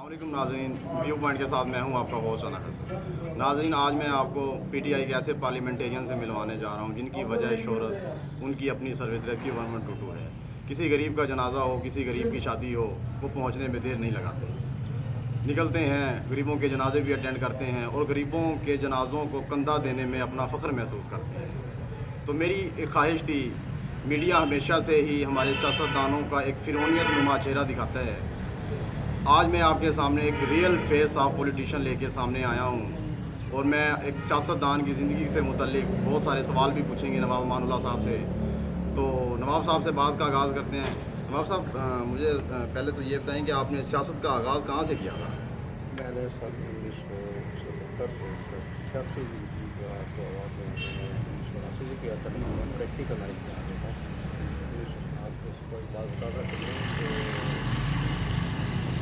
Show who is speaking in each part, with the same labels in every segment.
Speaker 1: अस्सलामुअलैकुम नाज़रीन, view point के साथ मैं हूं आपका होस्ट अना हसन। नाज़रीन, आज मैं आपको पीटीआई के ऐसे पार्लियामेंटेरियन से मिलवाने जा रहा हूं जिनकी वजह शोहरत उनकी अपनी सर्विस रेस्क्यू 112 है। किसी गरीब का जनाजा हो, किसी गरीब की शादी हो, वो पहुंचने में देर नहीं लगाते, निकलते हैं, गरीबों के जनाजे भी अटेंड करते हैं और गरीबों के जनाज़ों को कंधा देने में अपना फ़ख्र महसूस करते हैं। तो मेरी एक ख्वाहिश थी, मीडिया हमेशा से ही हमारे सियासतदानों का एक फ़िरौनियत नुमा चेहरा दिखाता है। आज मैं आपके सामने एक रियल फेस ऑफ पॉलिटिशियन लेके सामने आया हूँ और मैं एक सियासतदान की ज़िंदगी से मुतल्लिक बहुत सारे सवाल भी पूछेंगे नवाब अमानुल्लाह साहब से। तो नवाब साहब से बात का आगाज़ करते हैं। नवाब साहब, मुझे पहले तो ये बताएं कि आपने सियासत का आगाज़ कहाँ से किया था?
Speaker 2: मैंने सन 1977 से सियासी ज़िंदगी का तो आगाज़ मैंने 1979 से किया था। मैं प्रैक्टिकल लाइफ में आ गया था 1960 में। उसको एक बात बताता चलूँ कि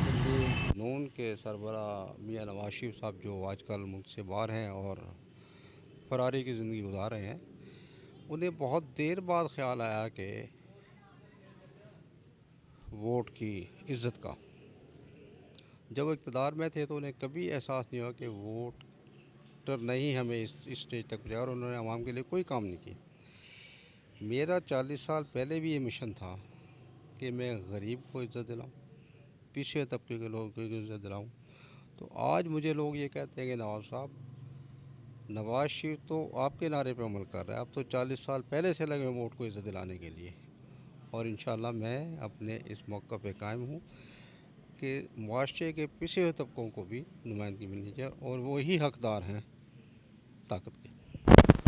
Speaker 2: दिल्ली नून के सरबरा मियाँ नवाज शरीफ साहब जो आजकल मुल्क से बाहर हैं और फरारी की ज़िंदगी गुजार रहे हैं, उन्हें बहुत देर बाद ख्याल आया कि वोट की इज़्ज़त का। जब वो इक़्तिदार में थे तो उन्हें कभी एहसास नहीं हुआ कि वोटर नहीं हमें इस स्टेज तक पहुँचाया, और उन्होंने आवाम के लिए कोई काम नहीं किया। मेरा 40 साल पहले भी ये मिशन था कि मैं गरीब को इज़्ज़त दिलाऊं, पिछड़े तबके के लोगों को इज़्ज़त दिलाऊं। तो आज मुझे लोग ये कहते हैं कि नवाब साहब, नवाज शरीफ तो आपके नारे पे अमल कर रहा है, अब तो 40 साल पहले से लगे वोट को इज़्ज़त दिलाने के लिए। और इंशाल्लाह मैं अपने इस मौक़े पे कायम हूँ कि मुआशरे के पिछड़े हुए तबकों को भी नुमाइंदगी मिलनी चाहिए, और वो ही हकदार हैं ताकत के।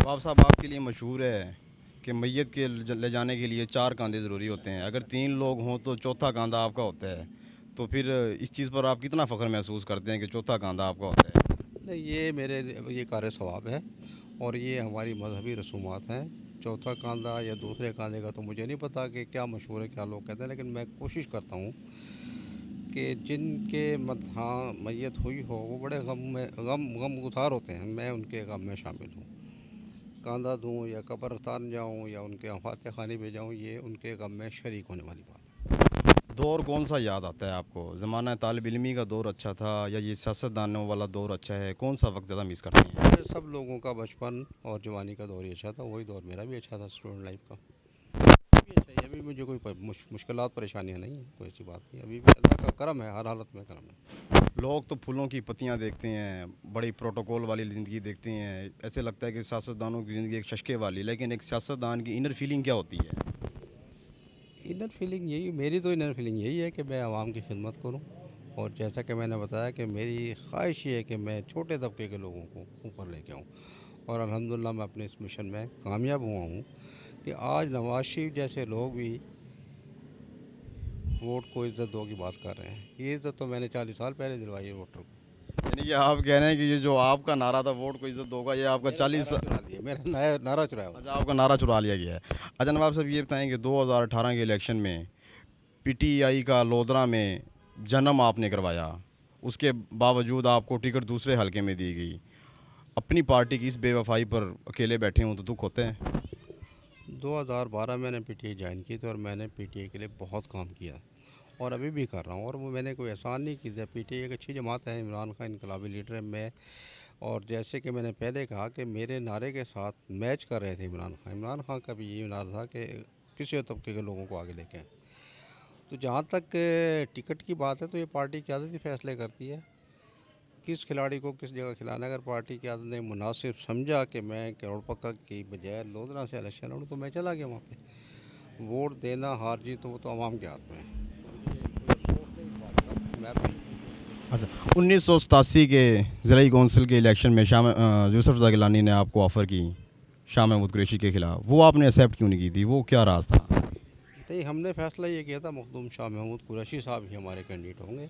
Speaker 1: नवाब साहब, आपके लिए मशहूर है कि मैयत के ले जाने के लिए 4 कंधे ज़रूरी होते हैं, अगर 3 लोग हों तो चौथा कंधा आपका होता है। तो फिर इस चीज़ पर आप कितना फ़ख्र महसूस करते हैं कि चौथा कंधा आपका होता है?
Speaker 2: नहीं, ये मेरे ये कार सवाब है और ये हमारी मजहबी रसूमात हैं। चौथा कांधा या दूसरे कांधे का तो मुझे नहीं पता कि क्या मशहूर है, क्या लोग कहते हैं, लेकिन मैं कोशिश करता हूँ कि जिनके हाँ मैयत हुई हो वो बड़े गम गुथार होते हैं, मैं उनके गम में शामिल हूँ। कांधा दूँ या कब्रिस्तान जाऊँ या उनके फातिहा खाने पे जाऊँ, ये उनके गम में शरीक होने वाली बात है।
Speaker 1: दौर कौन सा याद आता है आपको? ज़माना तालिब इल्मी का दौर अच्छा था या ये सियासतदानों वाला दौर अच्छा है? कौन सा वक्त ज़्यादा मिस करते हैं?
Speaker 2: मेरे सब लोगों का बचपन और जवानी का दौर ही अच्छा था, वही दौर मेरा भी अच्छा था, स्टूडेंट लाइफ का भी अच्छा है। अभी मुझे कोई मुश्किलात परेशानियाँ नहीं है, कोई ऐसी बात नहीं। अभी भी अल्लाह का करम है, हर हालत में करम है।
Speaker 1: लोग तो फूलों की पत्तियां देखते हैं, बड़ी प्रोटोकॉल वाली ज़िंदगी देखते हैं, ऐसे लगता है कि सियासतदानों की ज़िंदगी एक शशके वाली, लेकिन एक सियासतदान की इनर फीलिंग क्या होती है?
Speaker 2: इनर फीलिंग यही, मेरी तो इनर फीलिंग यही है कि मैं आवाम की खिदमत करूं, और जैसा कि मैंने बताया कि मेरी ख्वाहिश ये है कि मैं छोटे तबके के लोगों को ऊपर लेके आऊं, और अल्हम्दुलिल्लाह मैं अपने इस मिशन में कामयाब हुआ हूं कि आज नवाज शरीफ जैसे लोग भी वोट को इज़्ज़त दो की बात कर रहे हैं। ये इज़्ज़त तो मैंने 40 साल पहले दिलवाई है वोटर को।
Speaker 1: यानी कि आप कह रहे हैं कि ये जो आपका नारा था वोट को इज़्ज़त दोगा, ये आपका
Speaker 2: मेरा
Speaker 1: 40।
Speaker 2: नारा चुरा लिया, मेरा नया नारा चुराया हुआ।
Speaker 1: अच्छा, आपका नारा चुरा लिया गया है। अच्छा नवाब साहब, ये बताएं कि 2018 के इलेक्शन में पीटीआई का लोधरा में जन्म आपने करवाया, उसके बावजूद आपको टिकट दूसरे हलके में दी गई। अपनी पार्टी की इस बेवफाई पर अकेले बैठे हों तो दुख होते हैं?
Speaker 2: 2012 मैंने पीटीआई ज्वाइन की थी और मैंने पीटीआई के लिए बहुत काम किया और अभी भी कर रहा हूँ, और वो मैंने कोई एहसान नहीं किया। पीटीआई एक अच्छी जमात है, इमरान खान इनकलाबी लीडर है। मैं, और जैसे कि मैंने पहले कहा कि मेरे नारे के साथ मैच कर रहे थे इमरान खान का भी यही नारा था कि पिछड़े तबके के लोगों को आगे लेके आएं। तो जहाँ तक टिकट की बात है तो ये पार्टी क़यादत ही फैसले करती है किस खिलाड़ी को किस जगह खिलाना। अगर पार्टी क़यादत ने मुनासिब समझा कि मैं करोड़ पक्का की बजाय लोधरा से इलेक्शन लड़ूँ तो मैं चला गया वहाँ पे। वोट देना हार जीत तो वो तो आवाम के हाथ में है। मैं भी
Speaker 1: अच्छा, 1987 के ज़िला कौंसिल के इलेक्शन में यूसुफ रज़ा गिलानी ने आपको ऑफ़र की शाह महमूद कुरैशी के ख़िलाफ़, वो आपने एक्सेप्ट क्यों नहीं की थी? वो क्या राज था?
Speaker 2: तो हमने फैसला ये किया था मखदूम शाह महमूद कुरैशी साहब ही हमारे कैंडिडेट होंगे,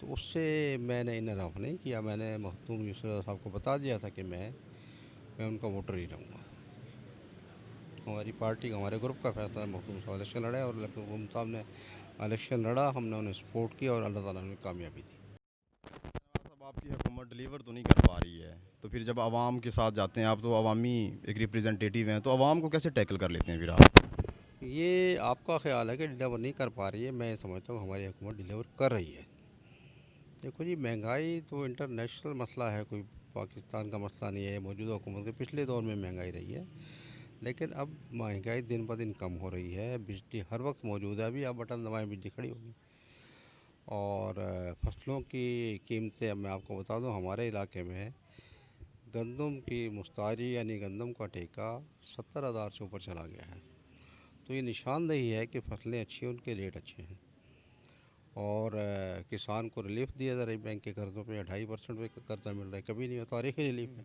Speaker 2: तो उससे मैंने इन्हें रफ नहीं किया। मैंने मखदूम यूसुफ साहब को बता दिया था कि मैं उनका वोटर ही रहूँगा। हमारी पार्टी का, हमारे ग्रुप का फैसला है। मखदूम साहब इलेक्शन लड़े और मखदूम साहब ने इलेक्शन लड़ा, हमने उन्हें सपोर्ट किया और अल्लाह ताला ने कामयाबी दी।
Speaker 1: अब आपकी हुकूमत डिलीवर तो नहीं कर पा रही है, तो फिर जब आवाम के साथ जाते हैं आप, तो अवामी एक रिप्रेजेंटेटिव हैं, तो आवाम को कैसे टैकल कर लेते हैं फिर आप?
Speaker 2: ये आपका ख्याल है कि डिलीवर नहीं कर पा रही है, मैं समझता हूँ हमारी हुकूमत डिलीवर कर रही है। देखो जी, महंगाई तो इंटरनेशनल मसला है, कोई पाकिस्तान का मसला नहीं है। मौजूदा हुकूमत के पिछले दौर में महंगाई रही है, लेकिन अब महंगाई दिन ब दिन कम हो रही है। बिजली हर वक्त मौजूद है, अभी आप बटन दबाएं बिजली खड़ी होगी। और फसलों की कीमतें, अब मैं आपको बता दूं, हमारे इलाके में गंदम की मुश्तारी यानी गंदम का ठेका 70,000 से ऊपर चला गया है। तो ये निशानदेही है कि फसलें अच्छी हैं, उनके रेट अच्छे हैं। और किसान को रिलीफ दिया जा रहा है बैंक के कर्ज़ों पे, 2.5% पे कर्जा मिल रहा है, कभी नहीं होता, तारीख़ी रिलीफ है।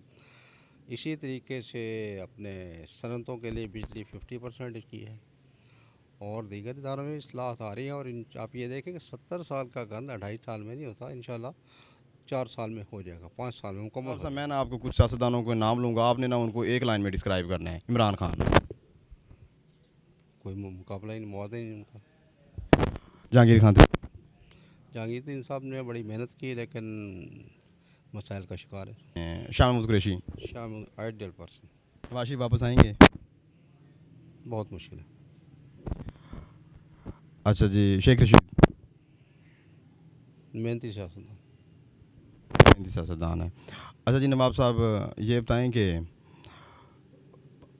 Speaker 2: इसी तरीके से अपने सनतों के लिए बिजली 50% की है, और दीगर इदारों में इस्लाहत आ रही है। और आप ये देखें कि 70 साल का गंद 2.5 साल में नहीं होता, इंशाल्लाह 4 साल में हो जाएगा, 5 साल में मुकम्मल हो
Speaker 1: साहब
Speaker 2: जाएगा।
Speaker 1: मैं ना आपको कुछ सियासतदानों के नाम लूँगा, आपने ना उनको एक लाइन में डिस्क्राइब करना है। इमरान खान,
Speaker 2: कोई मुकाबला ही नहीं, मुआवजा ही नहीं उनका।
Speaker 1: जहांगीर खान,
Speaker 2: जहांगीर साहब ने बड़ी मेहनत की, लेकिन मसाइल का शिकार है।
Speaker 1: शाह महमूद कुरैशी,
Speaker 2: शाम आइडियल पर्सन,
Speaker 1: नवाज वापस आएंगे?
Speaker 2: बहुत मुश्किल है।
Speaker 1: अच्छा जी, शेख रशीद
Speaker 2: मेहनती सियासतदान।
Speaker 1: हिंदी सियासतदान है। अच्छा जी नवाब साहब, ये बताएं कि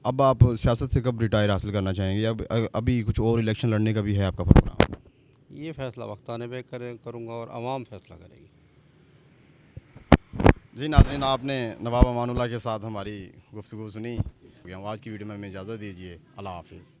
Speaker 1: अब आप सियासत से कब रिटायर हासिल करना चाहेंगे? अब अभी कुछ और इलेक्शन लड़ने का भी है आपका प्रोग्राम?
Speaker 2: ये फैसला वक्त आने पे करूँगा, और आवाम फैसला करेगी।
Speaker 1: जी नाज़रीन, आपने नवाब अमानुल्लाह के साथ हमारी गुफ्तगू सुनी। आज की वीडियो में हमें इजाज़त दीजिए। अल्लाह हाफिज़।